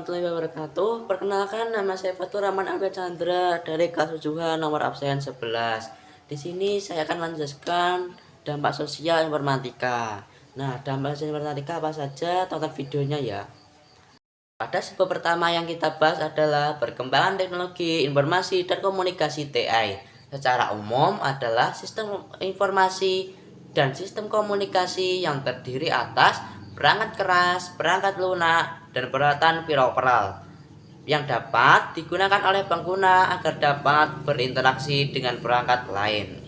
warahmatullahi wabarakatuh. Perkenalkan, nama saya Fatur Rahman Angga Chandra dari kelas 7H nomor absen 11. Di sini saya akan menjelaskan dampak sosial informatika. Nah, dampak sosial informatika apa saja? Tonton videonya ya. Pada sub pertama yang kita bahas adalah perkembangan teknologi informasi dan komunikasi TI. Secara umum adalah sistem informasi dan sistem komunikasi yang terdiri atas perangkat keras, perangkat lunak, dan peralatan bilateral yang dapat digunakan oleh pengguna agar dapat berinteraksi dengan perangkat lain.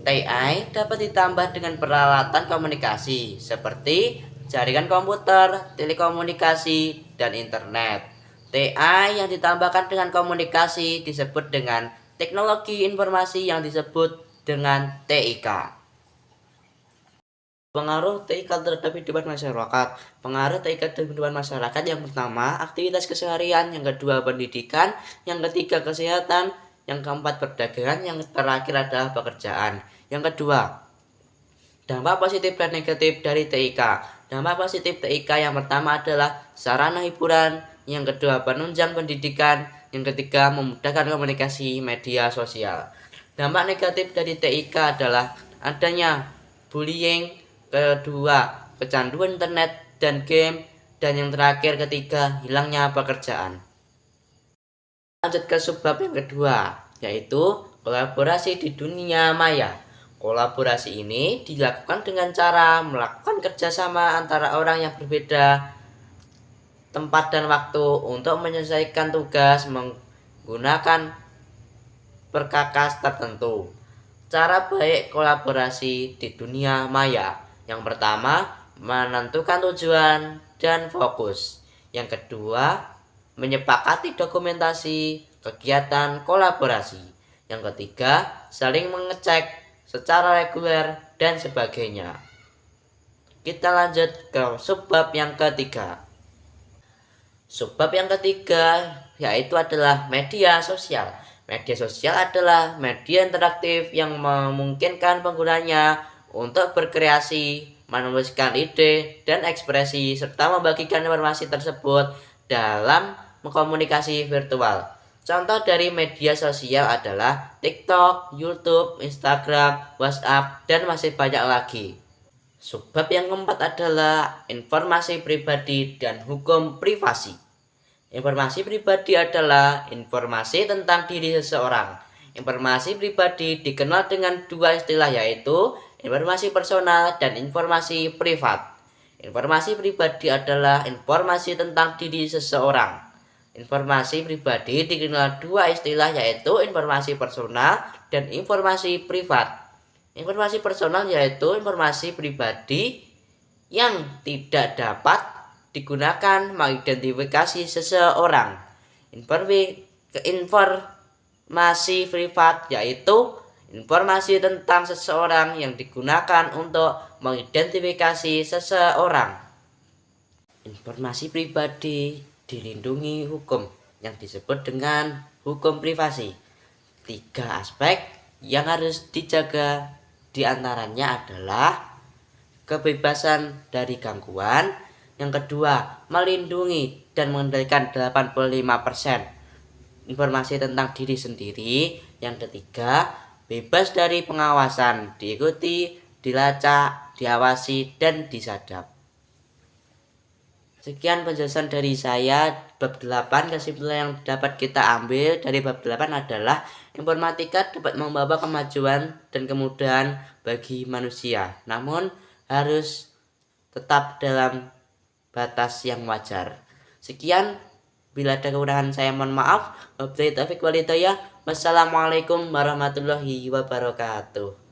TI dapat ditambah dengan peralatan komunikasi seperti jaringan komputer, telekomunikasi, dan internet. TI yang ditambahkan dengan komunikasi disebut dengan teknologi informasi yang disebut dengan TIK. Pengaruh TIK terhadap kehidupan masyarakat. Pengaruh TIK terhadap kehidupan masyarakat yang pertama, aktivitas keseharian, yang kedua pendidikan, yang ketiga kesehatan, yang keempat perdagangan, yang terakhir adalah pekerjaan. Yang kedua, dampak positif dan negatif dari TIK. Dampak positif TIK yang pertama adalah sarana hiburan, yang kedua penunjang pendidikan, yang ketiga memudahkan komunikasi media sosial. Dampak negatif dari TIK adalah adanya bullying, kedua kecanduan internet dan game, dan yang terakhir ketiga hilangnya pekerjaan. Lanjut ke subbab yang kedua, yaitu kolaborasi di dunia maya. Kolaborasi ini dilakukan dengan cara melakukan kerjasama antara orang yang berbeda tempat dan waktu untuk menyelesaikan tugas menggunakan perkakas tertentu. Cara baik kolaborasi di dunia maya. Yang pertama, menentukan tujuan dan fokus. Yang kedua, menyepakati dokumentasi kegiatan kolaborasi. Yang ketiga, saling mengecek secara reguler dan sebagainya. Kita lanjut ke subbab yang ketiga. Subbab yang ketiga yaitu adalah media sosial. Media sosial adalah media interaktif yang memungkinkan penggunanya untuk berkreasi, menuliskan ide dan ekspresi, serta membagikan informasi tersebut dalam komunikasi virtual. Contoh dari media sosial adalah TikTok, YouTube, Instagram, WhatsApp, dan masih banyak lagi. Subbab yang keempat adalah informasi pribadi dan hukum privasi. Informasi pribadi adalah informasi tentang diri seseorang. Informasi pribadi dikenal dengan dua istilah, yaitu informasi personal dan informasi privat. Informasi pribadi adalah informasi tentang diri seseorang. Informasi pribadi dikenal dua istilah, yaitu informasi personal dan informasi privat. Informasi personal yaitu informasi pribadi yang tidak dapat digunakan mengidentifikasi seseorang. Informasi privat yaitu informasi tentang seseorang yang digunakan untuk mengidentifikasi seseorang. Informasi pribadi dilindungi hukum yang disebut dengan hukum privasi. 3 aspek yang harus dijaga diantaranya adalah kebebasan dari gangguan, yang kedua melindungi dan mengendalikan 85% informasi tentang diri sendiri, yang ketiga bebas dari pengawasan, diikuti, dilacak, diawasi, dan disadap. Sekian penjelasan dari saya. Bab 8, kesimpulan yang dapat kita ambil dari bab 8 adalah informatika dapat membawa kemajuan dan kemudahan bagi manusia, namun harus tetap dalam batas yang wajar. Sekian, bila ada kekurangan saya mohon maaf. Wabillahi taufiq wal hidayah. Wassalamualaikum warahmatullahi wabarakatuh.